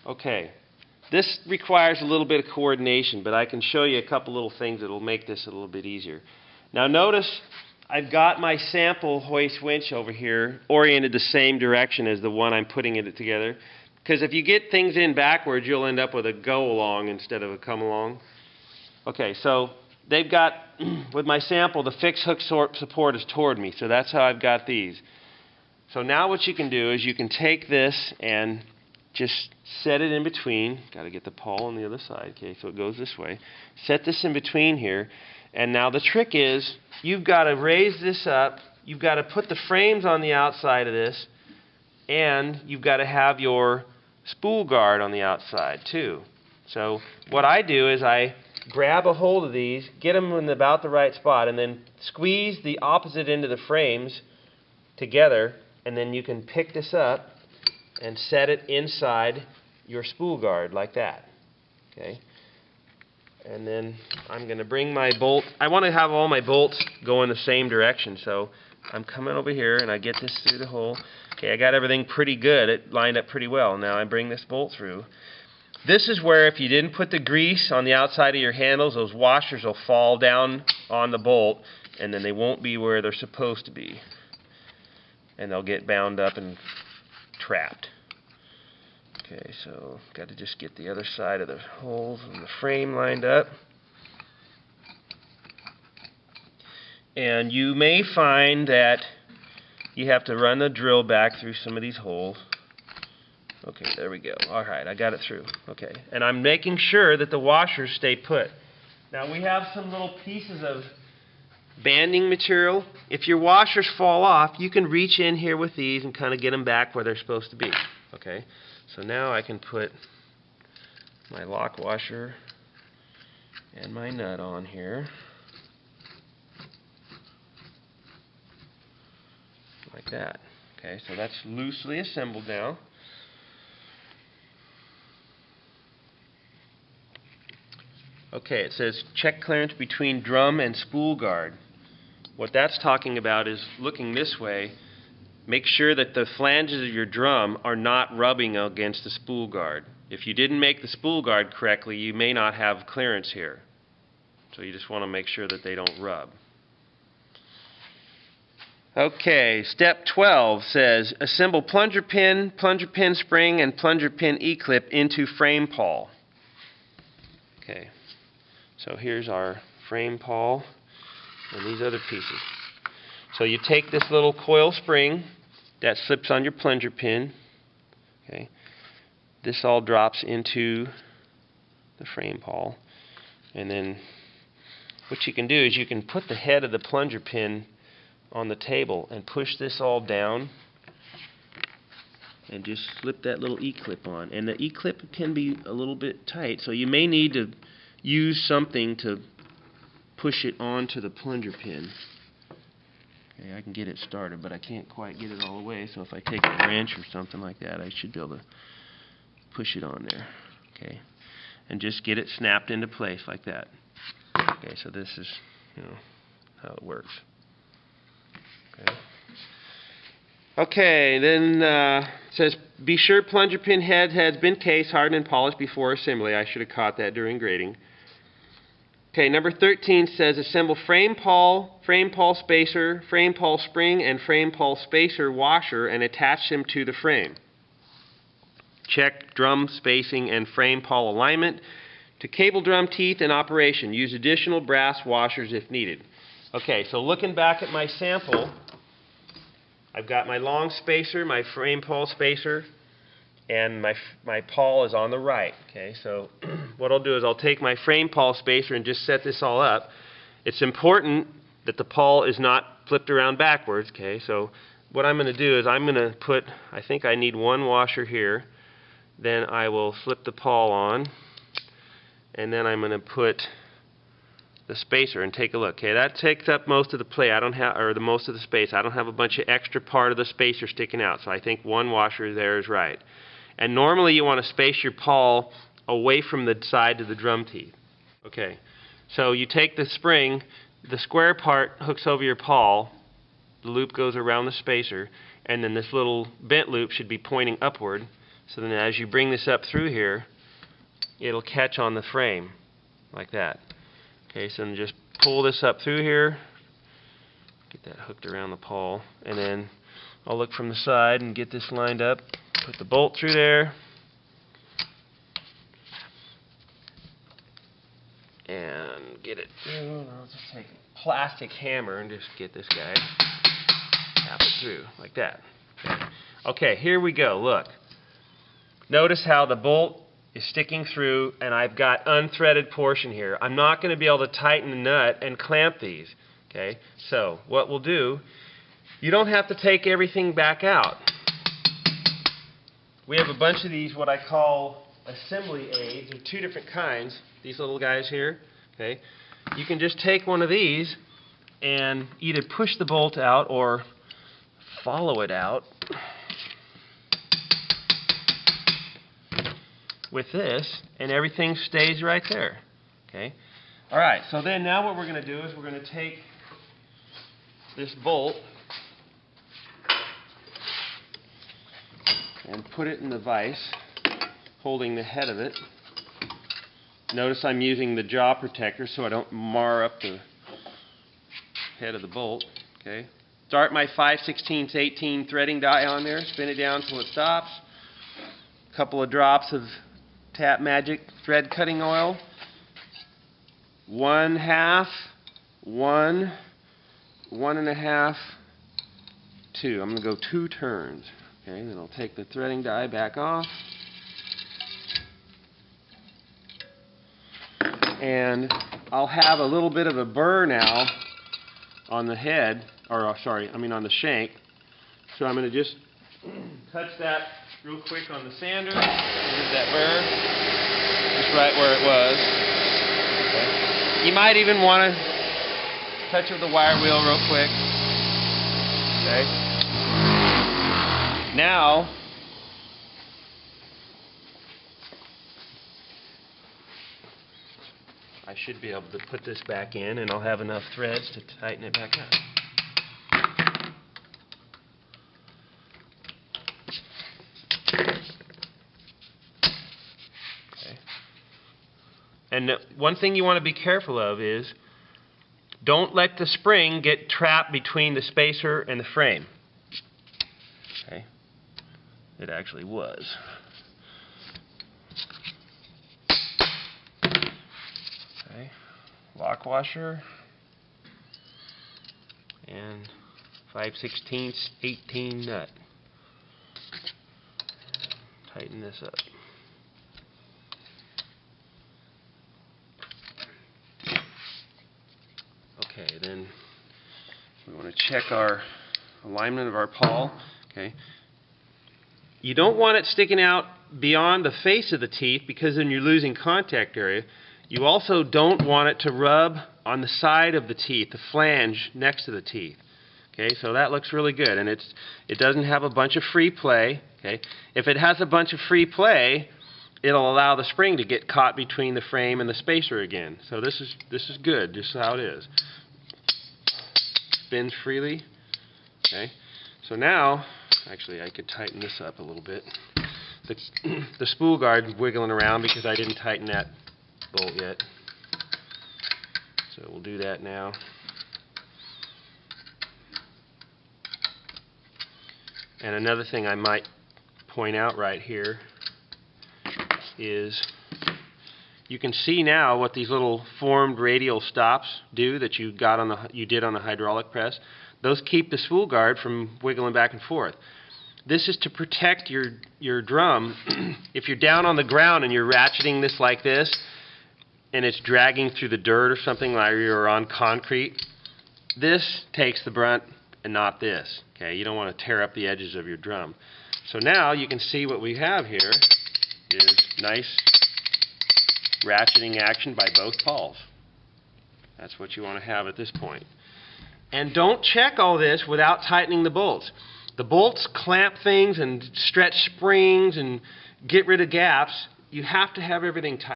Okay. This requires a little bit of coordination, but I can show you a couple little things that will make this a little bit easier. Now notice I've got my sample hoist winch over here oriented the same direction as the one I'm putting it together. Because if you get things in backwards, you'll end up with a go along instead of a come along. Okay, so they've got, with my sample, the fixed hook support is toward me, so that's how I've got these. So now what you can do is you can take this and just set it in between. Got to get the pawl on the other side, okay, so it goes this way. Set this in between here, and now the trick is you've got to raise this up, you've got to put the frames on the outside of this, and you've got to have your spool guard on the outside too. So what I do is I grab a hold of these, get them in about the right spot, and then squeeze the opposite end of the frames together, and then you can pick this up and set it inside your spool guard like that. Okay. And then I'm going to bring my bolt. I want to have all my bolts go in the same direction, so I'm coming over here and I get this through the hole. Okay, I got everything pretty good. It lined up pretty well. Now I bring this bolt through. This is where if you didn't put the grease on the outside of your handles, those washers will fall down on the bolt and then they won't be where they're supposed to be. And they'll get bound up and trapped. Okay, so got to just get the other side of the holes in the frame lined up. And you may find that you have to run the drill back through some of these holes. Okay, there we go. Alright, I got it through. Okay, and I'm making sure that the washers stay put. Now we have some little pieces of banding material. If your washers fall off, you can reach in here with these and kind of get them back where they're supposed to be. Okay, so now I can put my lock washer and my nut on here. Like that. Okay, so that's loosely assembled now. Okay, it says check clearance between drum and spool guard. What that's talking about is looking this way. Make sure that the flanges of your drum are not rubbing against the spool guard. If you didn't make the spool guard correctly, you may not have clearance here. So you just want to make sure that they don't rub. Okay, step 12 says assemble plunger pin spring, and plunger pin E-clip into frame pawl. Okay, so here's our frame pawl and these other pieces. So you take this little coil spring that slips on your plunger pin. Okay, this all drops into the frame pawl, and then what you can do is you can put the head of the plunger pin on the table and push this all down and just slip that little E-clip on. And the E-clip can be a little bit tight, so you may need to use something to push it onto the plunger pin. Okay, I can get it started, but I can't quite get it all the way, so if I take a wrench or something like that, I should be able to push it on there. Okay, and just get it snapped into place like that. Okay, so this is, how it works. Okay. Okay, then it says be sure plunger pin head has been cased, hardened, and polished before assembly. I should have caught that during grading. Okay, number 13 says assemble frame pawl spacer, frame pawl spring, and frame pawl spacer washer and attach them to the frame. Check drum spacing and frame pawl alignment. To cable drum teeth in operation, use additional brass washers if needed. Okay, so looking back at my sample, I've got my long spacer, my frame pawl spacer, and my pawl is on the right. Okay, so what I'll do is I'll take my frame pawl spacer and just set this all up. It's important that the pawl is not flipped around backwards. Okay, so what I'm going to do is I'm going to put, I think I need one washer here. Then I will slip the pawl on, and then I'm going to put the spacer and take a look. Okay, that takes up most of the play. I don't have, or the most of the space. I don't have a bunch of extra part of the spacer sticking out, so I think one washer there is right. And normally you want to space your pawl away from the side to the drum teeth. Okay, so you take the spring, the square part hooks over your pawl, the loop goes around the spacer, and then this little bent loop should be pointing upward. So then as you bring this up through here, it'll catch on the frame like that. Okay, so then just pull this up through here, get that hooked around the pawl, and then I'll look from the side and get this lined up, put the bolt through there, and get it. I'll just take a plastic hammer and just get this guy, tap it through like that. Okay, here we go. Look. Notice how the bolt is sticking through and I've got unthreaded portion here. I'm not going to be able to tighten the nut and clamp these. Okay, so what we'll do, you don't have to take everything back out. We have a bunch of these, what I call assembly aids, of two different kinds. These little guys here. Okay, you can just take one of these and either push the bolt out or follow it out with this, and everything stays right there. Okay. All right. So then now what we're going to do is we're going to take this bolt and put it in the vise, holding the head of it. Notice I'm using the jaw protector so I don't mar up the head of the bolt. Okay. Start my 5/16 18 threading die on there. Spin it down until it stops. A couple of drops of Tap Magic thread cutting oil. 1/2, 1, 1.5, 2. I'm going to go 2 turns. Okay, then I'll take the threading die back off. And I'll have a little bit of a burr now on the head, or on the shank. So I'm going to just touch that real quick on the sander. There's that burr, just right where it was. Okay. You might even want to touch with the wire wheel real quick. Okay. Now, I should be able to put this back in, and I'll have enough threads to tighten it back up. And one thing you want to be careful of is don't let the spring get trapped between the spacer and the frame. Okay. It actually was. Okay. Lock washer and 5/16 18 nut. Tighten this up. Okay, then we want to check our alignment of our pawl. Okay. You don't want it sticking out beyond the face of the teeth because then you're losing contact area. You also don't want it to rub on the side of the teeth, the flange next to the teeth. Okay, so that looks really good, and it doesn't have a bunch of free play. Okay, if it has a bunch of free play, it'll allow the spring to get caught between the frame and the spacer again. So this is good, just how it is. Spins freely. Okay, so now, actually, I could tighten this up a little bit. The spool guard's wiggling around because I didn't tighten that bolt yet. So we'll do that now. And another thing I might point out right here is you can see now what these little formed radial stops do that you did on the hydraulic press. Those keep the spool guard from wiggling back and forth. This is to protect your drum. If you're down on the ground and you're ratcheting this like this and it's dragging through the dirt or something, like you're on concrete, this takes the brunt and not this. Okay, you don't want to tear up the edges of your drum. So now you can see what we have here is nice ratcheting action by both pawls. That's what you want to have at this point. And don't check all this without tightening the bolts. The bolts clamp things and stretch springs and get rid of gaps. You have to have everything tight.